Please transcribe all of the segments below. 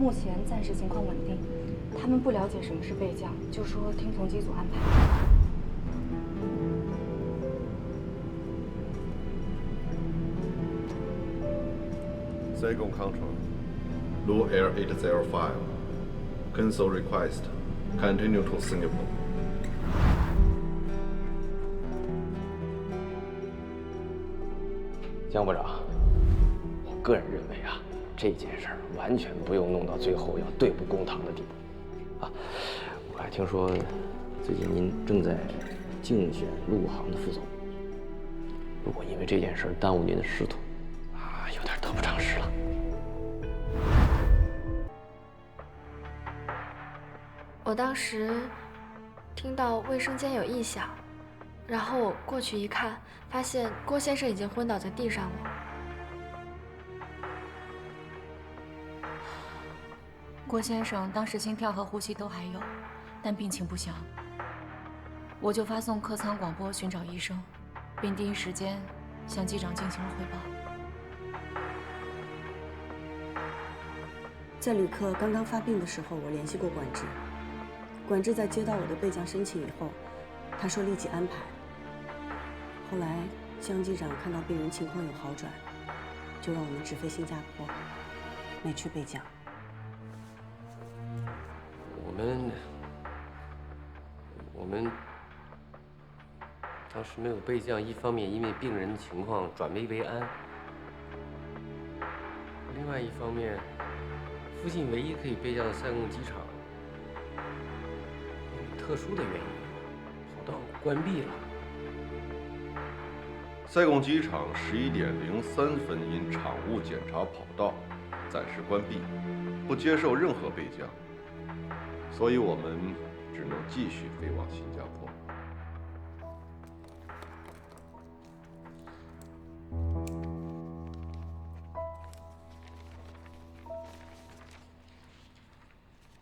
目前暂时情况稳定，他们不了解什么是备降，就说听从机组安排。Saigon Control, Blue Air 805, cancel request, continue to Singapore. 江部长，我个人认为啊，这件事儿完全不用弄到最后要对簿公堂的地步。啊，我还听说最近您正在竞选陆航的副总，如果因为这件事儿耽误您的仕途，啊，有点得不偿失了。我当时听到卫生间有异响，然后我过去一看，发现郭先生已经昏倒在地上了。郭先生当时心跳和呼吸都还有，但病情不详。我就发送客舱广播寻找医生，并第一时间向机长进行了汇报。在旅客刚刚发病的时候，我联系过管制。管制在接到我的备降申请以后，他说立即安排。后来江机长看到病人情况有好转，就让我们直飞新加坡，没去备降。我们当时没有备降，一方面因为病人情况转危为安，另外一方面，附近唯一可以备降的塞贡机场，因为特殊的原因，跑道关闭了。塞贡机场11点03分因场务检查跑道暂时关闭，不接受任何备降，所以我们只能继续飞往新加坡。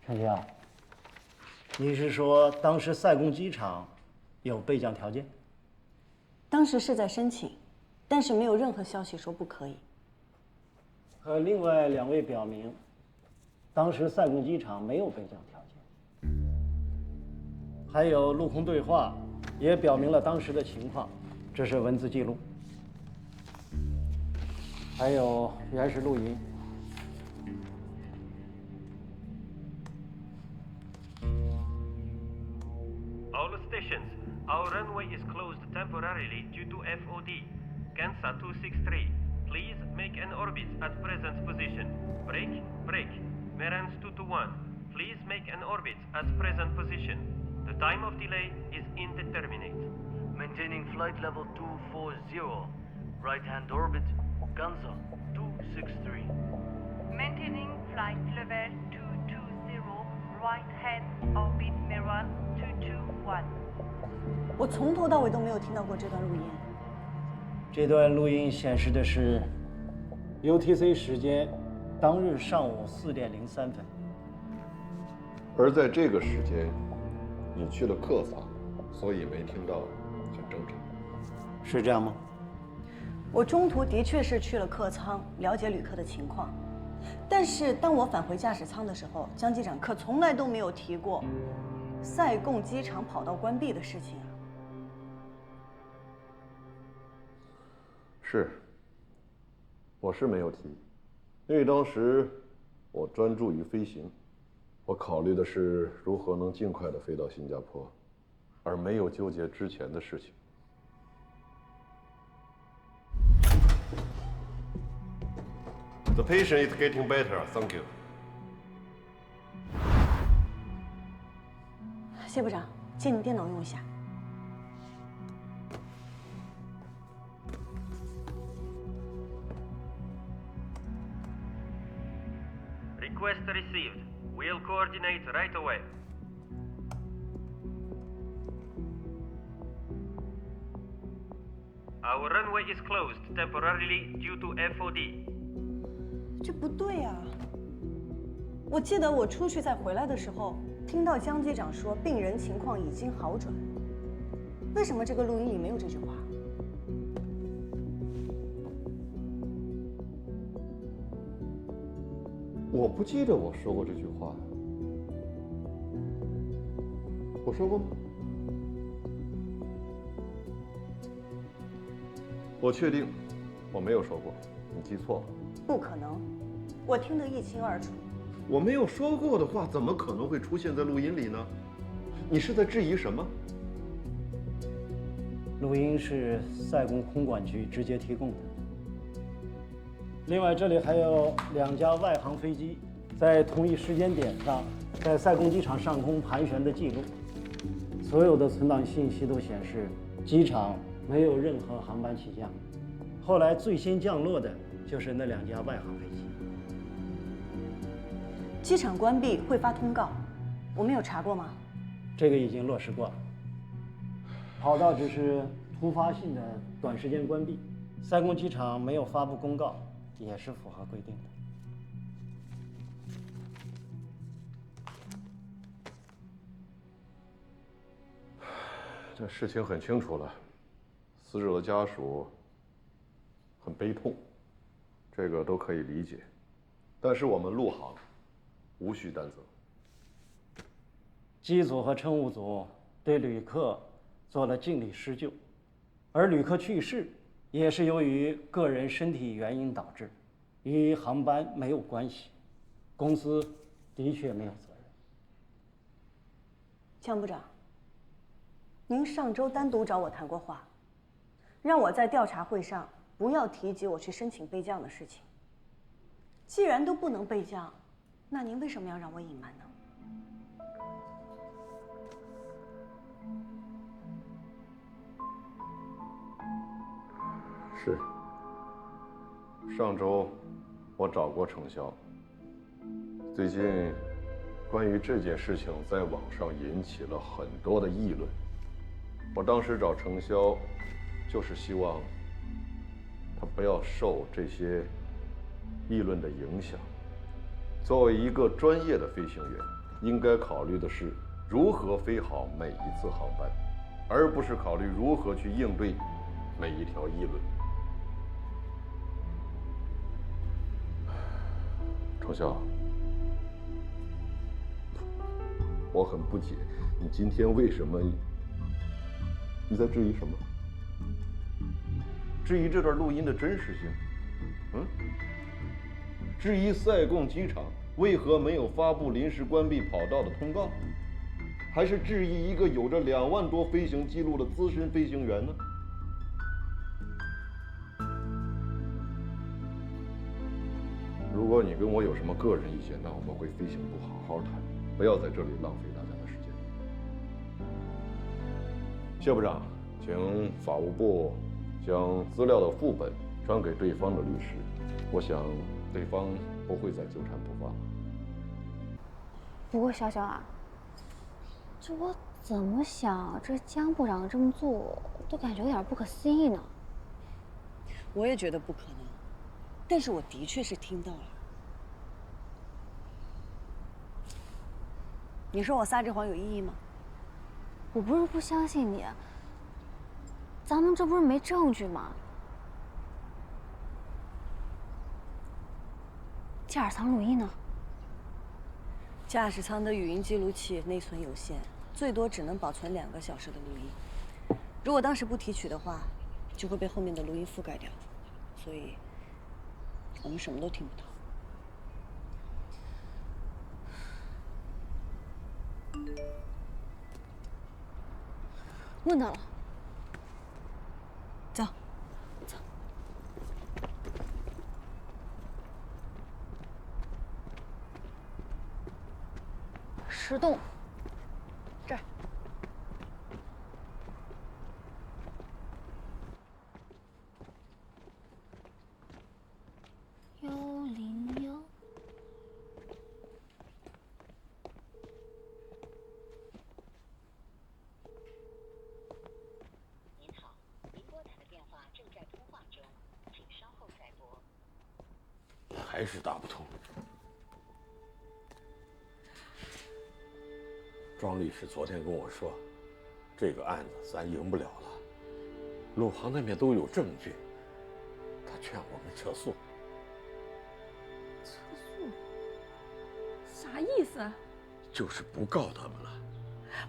陈强，你是说当时塞贡机场有备降条件？当时是在申请，但是没有任何消息说不可以。和另外2位表明，当时塞贡机场没有备降条件。还有陆空对话，也表明了当时的情况，这是文字记录。还有原始录音。All stations, our runway is closed temporarily due to FOD. Kansa 263, please make an orbit at present position. Break, break. Merans 221, please make an orbit at present position. The time of delay is indeterminate. Maintaining flight level 240. Right-hand orbit, Kansa 263. Maintaining flight level 220, right-hand orbit Merans 221. 我从头到尾都没有听到过这段录音。这段录音显示的是 UTC 时间当日上午4点03分。而在这个时间，你去了客舱，所以没听到，很正常。是这样吗？我中途的确是去了客舱，了解旅客的情况。但是当我返回驾驶舱的时候，江机长可从来都没有提过塞贡机场跑道关闭的事情啊。是，我是没有提，因为当时我专注于飞行，我考虑的是如何能尽快的飞到新加坡，而没有纠结之前的事情。The patient is getting better, thank you. 谢部长，借你电脑用一下。Request received. We'll coordinate right away. Our runway is closed temporarily due to FOD. 这不对啊！我记得我出去再回来的时候，听到江机长说病人情况已经好转。为什么这个录音里没有这句话？我不记得我说过这句话，我说过吗？我确定我没有说过，你记错了。不可能，我听得一清二楚。我没有说过的话，怎么可能会出现在录音里呢？你是在质疑什么？录音是赛宫空管局直接提供的。另外，这里还有2架外航飞机在同一时间点上在赛宫机场上空盘旋的记录。所有的存档信息都显示，机场没有任何航班起降。后来最先降落的就是那2架外航飞机。机场关闭会发通告，我们有查过吗？这个已经落实过了。跑道只是突发性的短时间关闭，赛宫机场没有发布公告，也是符合规定的。这事情很清楚了，死者的家属很悲痛，这个都可以理解。但是我们陆航无需担责。机组和乘务组对旅客做了尽力施救，而旅客去世也是由于个人身体原因导致，与航班没有关系，公司的确没有责任。江部长，您上周单独找我谈过话，让我在调查会上不要提及我去申请备降的事情。既然都不能备降，那您为什么要让我隐瞒呢？是，上周我找过程潇。最近关于这件事情在网上引起了很多的议论。我当时找程潇，就是希望他不要受这些议论的影响。作为一个专业的飞行员，应该考虑的是如何飞好每一次航班，而不是考虑如何去应对每一条议论。程潇，我很不解，你今天为什么？你在质疑什么？质疑这段录音的真实性？质疑赛贡机场为何没有发布临时关闭跑道的通告？还是质疑一个有着2万多飞行记录的资深飞行员呢？如果你跟我有什么个人意见，那我们回飞行部好好谈，不要在这里浪费大家的时间。谢部长，请法务部将资料的副本传给对方的律师，我想对方不会再纠缠不放了。不过小小啊，这我怎么想，这江部长这么做都感觉有点不可思议呢。我也觉得不可能，但是我的确是听到了。你说我撒这谎有意义吗？我不是不相信你，咱们这不是没证据吗？驾驶舱录音呢？驾驶舱的语音记录器内存有限，最多只能保存2个小时的录音。如果当时不提取的话，就会被后面的录音覆盖掉，所以我们什么都听不到。问到了，走。石洞，这儿。101。您好，您拨打的电话正在通话中，请稍后再拨。还是打不通。庄律师昨天跟我说，这个案子咱赢不了了，陆航那边都有证据，他劝我们撤诉。撤诉？就是不告他们了。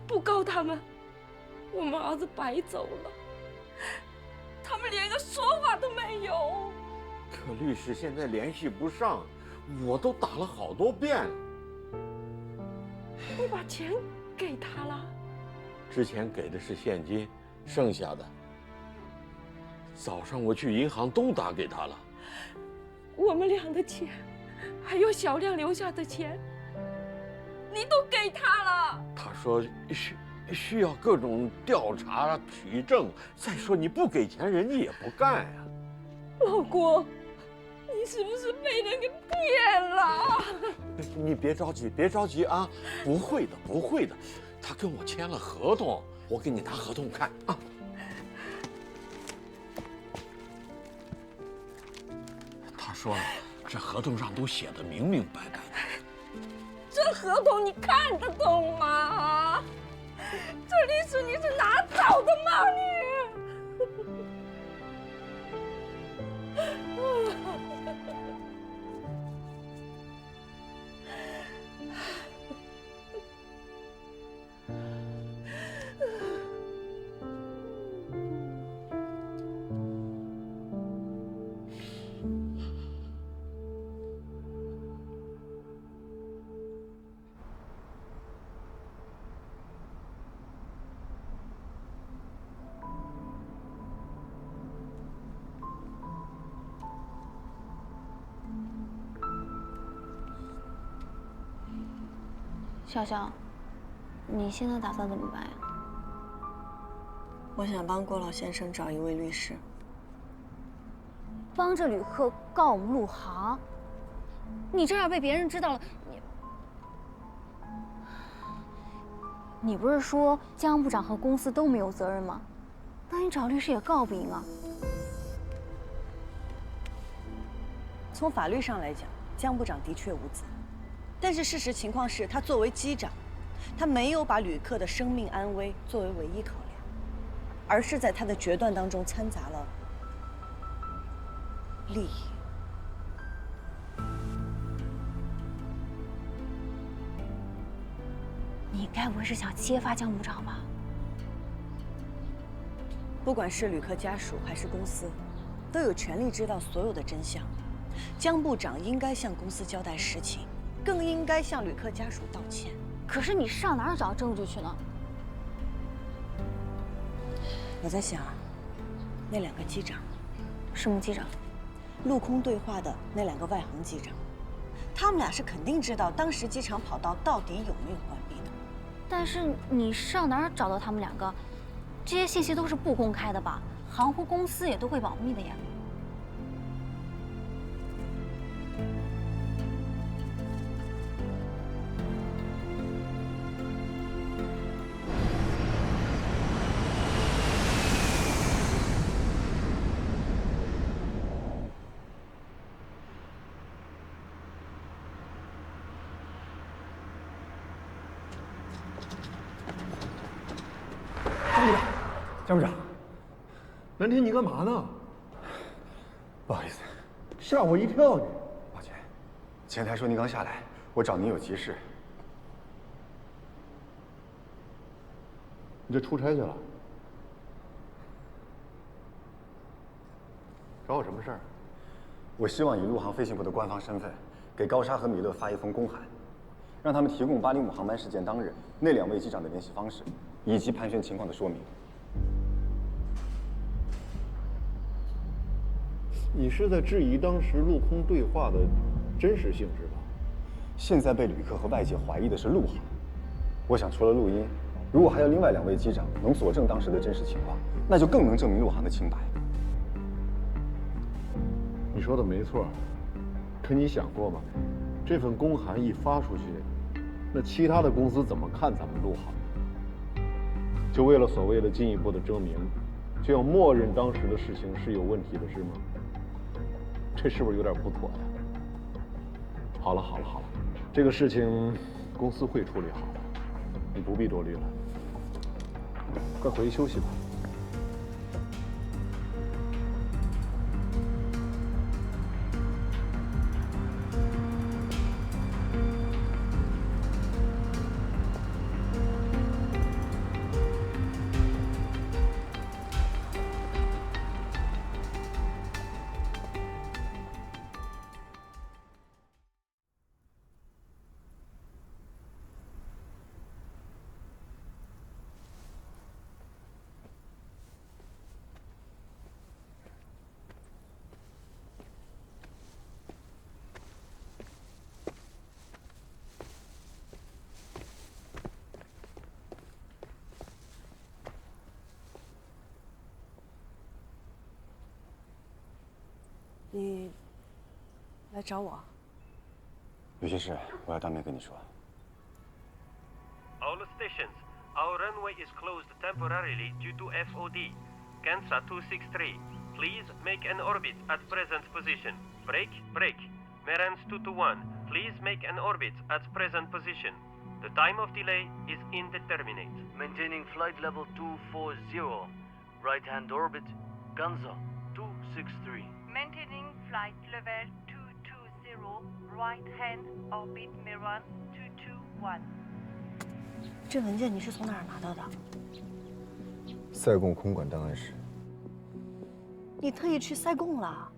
不告他们，我们儿子白走了。他们连个说法都没有。可律师现在联系不上，我都打了好多遍了。你把钱给他了？之前给的是现金，剩下的早上我去银行都打给他了。我们俩的钱，还有小亮留下的钱，你都给他了。他说需要各种调查取证，再说你不给钱，人家也不干呀。老郭，你是不是被人给骗了？你别着急，别着急啊，不会的，不会的。他跟我签了合同，我给你拿合同看啊。他说了，这合同上都写的明明白白的。这合同你看得懂吗？这律师你是哪找的吗你？笑笑，你现在打算怎么办呀？我想帮郭老先生找一位律师。帮着旅客告我们陆航，你这样被别人知道了，你不是说江部长和公司都没有责任吗？那你找律师也告不赢啊。从法律上来讲，江部长的确无责。但是事实情况是，他作为机长，他没有把旅客的生命安危作为唯一考量，而是在他的决断当中掺杂了利益。你该不会是想揭发江部长吧？不管是旅客家属还是公司，都有权利知道所有的真相。江部长应该向公司交代实情。更应该向旅客家属道歉。可是你上哪儿找证据去呢？我在想，那两个机长，什么机长？陆空对话的那两个外航机长，他们俩是肯定知道当时机场跑道到底有没有关闭的。但是你上哪儿找到他们两个？这些信息都是不公开的吧？航空公司也都会保密的呀。江部长，南天，你干嘛呢？不好意思，吓我一跳你。抱歉，前台说您刚下来，我找您有急事。你这出差去了？找我什么事儿？我希望以陆航飞行部的官方身份，给高沙和米勒发一封公函，让他们提供805航班事件当日那2位机长的联系方式，以及盘旋情况的说明。你是在质疑当时陆空对话的真实性质吧？现在被旅客和外界怀疑的是陆航，我想除了录音，如果还有另外2位机长能佐证当时的真实情况，那就更能证明陆航的清白。你说的没错，可你想过吗？这份公函一发出去，那其他的公司怎么看咱们陆航？就为了所谓的进一步的证明，就要默认当时的事情是有问题的，是吗？这是不是有点不妥呀？好了，这个事情公司会处理好的，你不必多虑了。快回去休息吧。来找我？有些事我要当面跟你说。All stations, our runway is closed temporarily due to FOD. Kansa 263, please make an orbit at present position. Break, break. Merans 221, please make an orbit at present position. The time of delay is indeterminate. Maintaining flight level 240. Right-hand orbit, Ganza 263. Maintaining flight level 220, right-hand orbit Meran 221. 这文件你是从哪儿拿到的？塞贡空管档案室。你特意去塞贡了？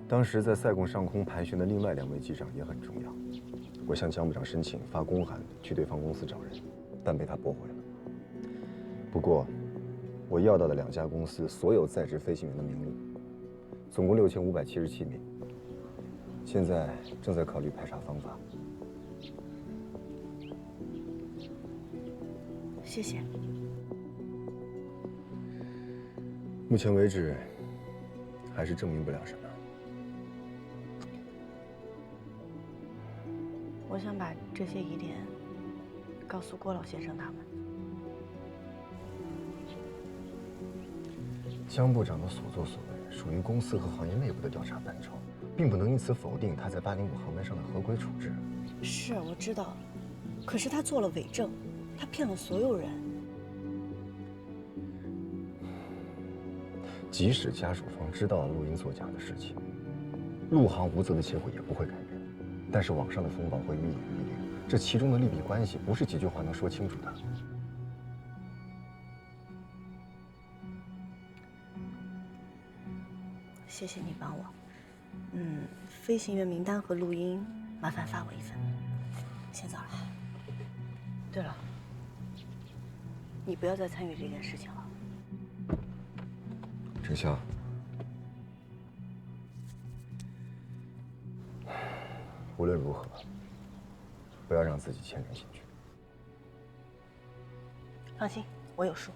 当时在塞贡上空盘旋的另外2位机长也很重要。我向江部长申请发公函去对方公司找人，但被他驳回了。不过，我要到的2家公司所有在职飞行员的名录，总共6577名。现在正在考虑排查方法。谢谢。目前为止，还是证明不了什么。我想把这些疑点告诉郭老先生他们。江部长的所作所为属于公司和行业内部的调查范畴，并不能因此否定他在805航班上的合规处置。是，我知道，可是他做了伪证，他骗了所有人。即使家属方知道了录音作假的事情，陆航无责的结果也不会改变。但是网上的风暴会愈演愈烈，这其中的利弊关系不是几句话能说清楚的。谢谢你帮我。飞行员名单和录音，麻烦发我一份。先走了。对了，你不要再参与这件事情了。程潇，无论如何，不要让自己牵连进去。放心，我有数。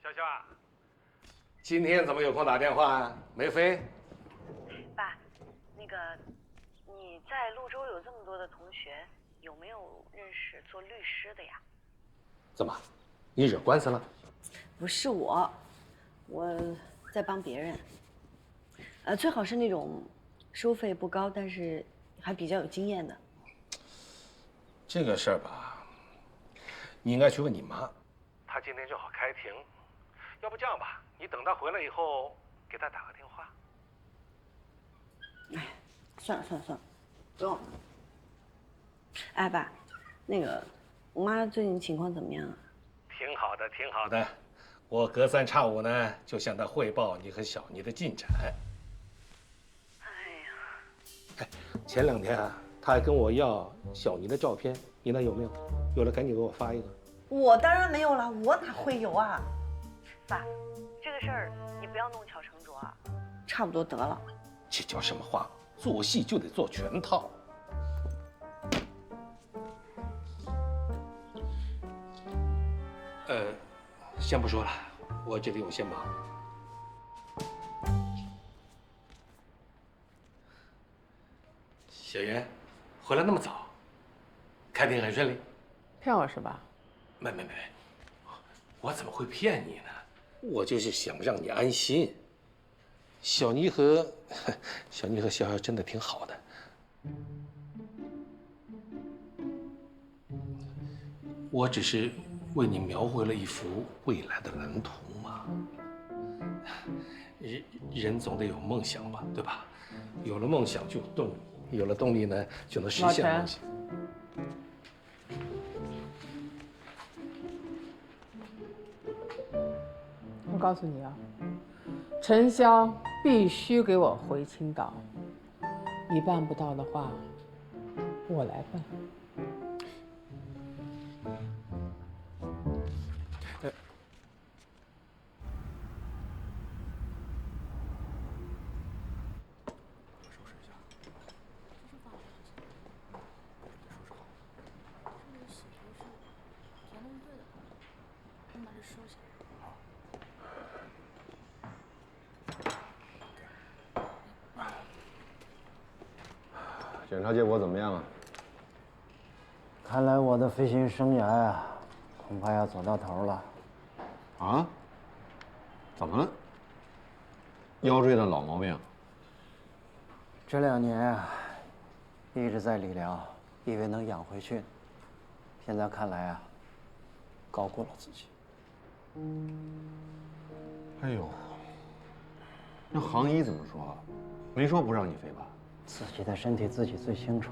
潇潇啊，今天怎么有空打电话啊？没飞？爸，那个你在潞州有这么多的同学，有没有认识做律师的呀？怎么，你惹官司了？不是我在帮别人。最好是那种收费不高，但是还比较有经验的。这个事儿吧，你应该去问你妈，她今天正好开庭。要不这样吧，你等他回来以后，给他打个电话。哎，算了，不用了。哎，爸，那个我妈最近情况怎么样啊？挺好的，挺好的。我隔三差五呢，就向她汇报你和小妮的进展。哎，前2天啊，她还跟我要小妮的照片，你那有没有？有了赶紧给我发一个。我当然没有了，我哪会有啊？爸，这个事儿你不要弄巧成拙啊。差不多得了。这叫什么话？做戏就得做全套。先不说了，我这里有些忙。小袁，回来那么早，开庭很顺利？骗我是吧？没，我怎么会骗你呢？我就是想让你安心。小妮和潇潇真的挺好的。我只是为你描绘了一幅未来的蓝图嘛。人总得有梦想吧，对吧？有了梦想就有动力，有了动力呢，就能实现梦想。我告诉你啊，陈潇必须给我回青岛，你办不到的话，我来办。检查结果怎么样啊？看来我的飞行生涯啊，恐怕要走到头了。啊？怎么了？腰椎的老毛病？这2年啊，一直在理疗，以为能养回去，现在看来啊，高估了自己。哎呦，那行医怎么说？没说不让你飞吧？自己的身体自己最清楚，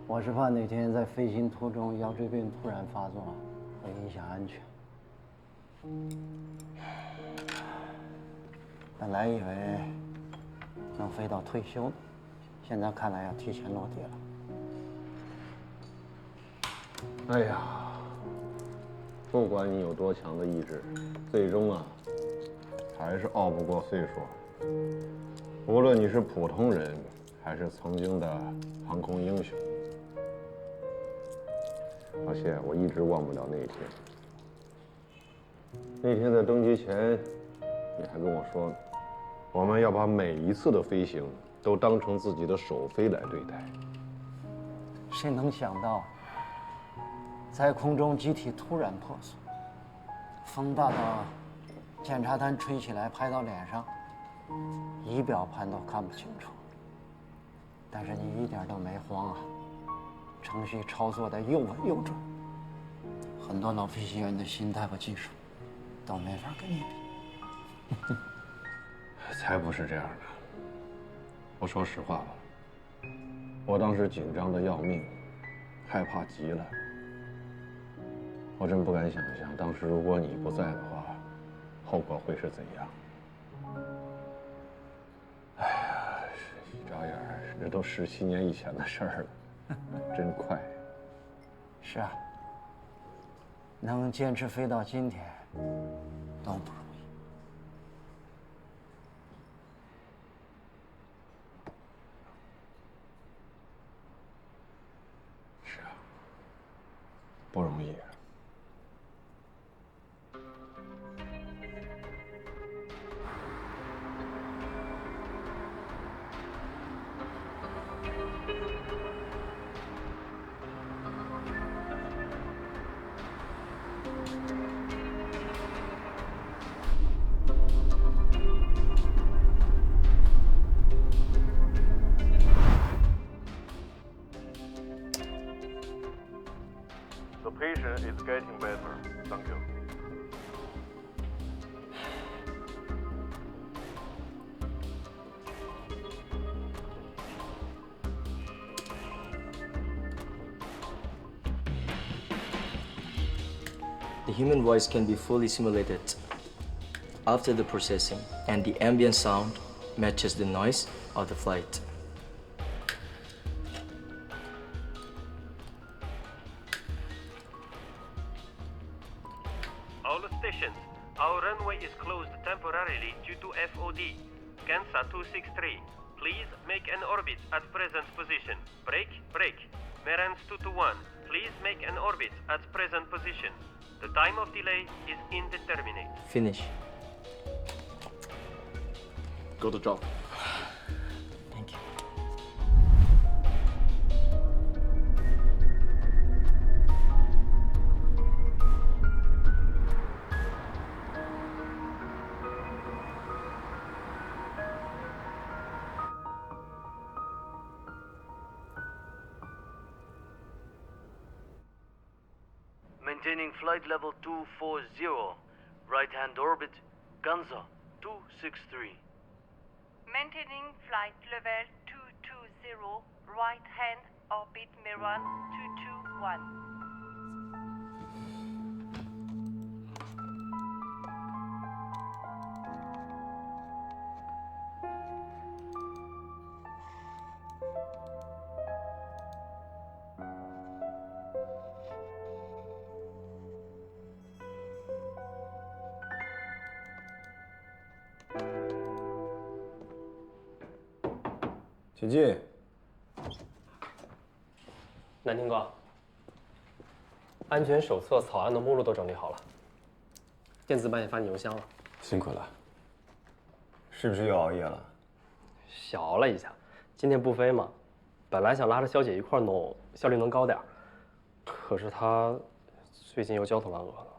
我是怕哪天在飞行途中腰椎病突然发作，会影响安全。本来以为能飞到退休的，现在看来要提前落地了。哎呀，不管你有多强的意志，最终啊，还是熬不过岁数。无论你是普通人，还是曾经的航空英雄，而且我一直忘不了那一天。那天在登机前，你还跟我说，我们要把每一次的飞行都当成自己的首飞来对待。谁能想到，在空中机体突然破损，风大到检查单吹起来拍到脸上，仪表盘都看不清楚。但是你一点都没慌啊，程序操作的又稳又准，很多老飞行员的心态和技术都没法跟你比。才不是这样的。我说实话吧，我当时紧张的要命，害怕极了。我真不敢想象，当时如果你不在的话，后果会是怎样。哎呀，一眨眼这都17年以前的事儿了，真快。是啊，能坚持飞到今天，都不容易。是啊，不容易。The patient is getting better. Thank you. The human voice can be fully simulated after the processing, and the ambient sound matches the noise of the flight. All stations, our runway is closed temporarily due to FOD. Kansas 263, please make an orbit at present position. Break, break. Merans 221, please make an orbit at present position. The time of delay is indeterminate. Finish. Go to job. Thank you. Maintaining flight level 240, right-hand orbit, Ganza 263. Maintaining flight level 220, right hand orbit Miran 221. 请进。南亭哥，安全手册草案的目录都整理好了，电子版也发你邮箱了。辛苦了。是不是又熬夜了？小了一下，今天不飞嘛，本来想拉着肖姐一块弄，效率能高点儿，可是她最近又焦头烂额的。